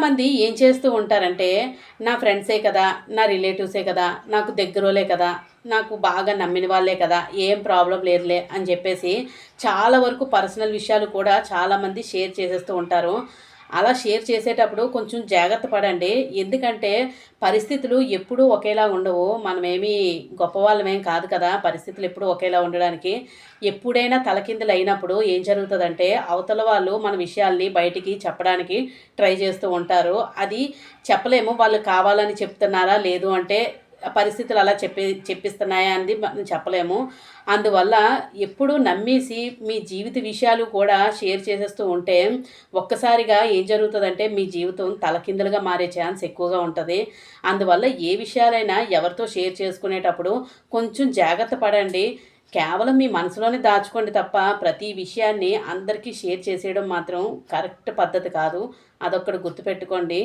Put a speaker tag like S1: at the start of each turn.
S1: చాలామంది ఏం చేస్తూ ఉంటారంటే, నా ఫ్రెండ్సే కదా, నా రిలేటివ్సే కదా, నాకు దగ్గరోలే కదా, నాకు బాగా నమ్మిన వాళ్ళే కదా, ఏం ప్రాబ్లం లేదులే అని చెప్పేసి చాలా వరకు పర్సనల్ విషయాలు కూడా చాలామంది షేర్ చేసేస్తూ ఉంటారు. అలా షేర్ చేసేటప్పుడు కొంచెం జాగ్రత్త పడండి. ఎందుకంటే పరిస్థితులు ఎప్పుడూ ఒకేలా ఉండవు. మనమేమి గొప్పవాళ్ళమేం కాదు కదా, పరిస్థితులు ఎప్పుడూ ఒకేలా ఉండడానికి. ఎప్పుడైనా తలకిందులైనప్పుడు ఏం జరుగుతదంటే, అవతల వాళ్ళు మన విషయాల్ని బయటికి చెప్పడానికి ట్రై చేస్తూ ఉంటారు. అది చెప్పలేము వాళ్ళు కావాలని చెప్తున్నారా, లేదు అంటే పరిస్థితులు అలా చెప్పిస్తున్నాయా అనేది మనం చెప్పలేము. అందువల్ల ఎప్పుడూ నమ్మేసి మీ జీవిత విషయాలు కూడా షేర్ చేసేస్తూ ఉంటే, ఒక్కసారిగా ఏం జరుగుతదంటే మీ జీవితం తలకిందులుగా మారే ఛాన్స్ ఎక్కువగా ఉంటది. అందువల్ల ఏ విషయాలైనా ఎవరితో షేర్ చేసుకునేటప్పుడు కొంచెం జాగ్రత్త పడండి. కేవలం మీ మనసులోనే దాచుకోండి తప్ప, ప్రతి విషయాన్ని అందరికీ షేర్ చేసేయడం మాత్రం కరెక్ట్ పద్ధతి కాదు. అదొక్కటి గుర్తుపెట్టుకోండి.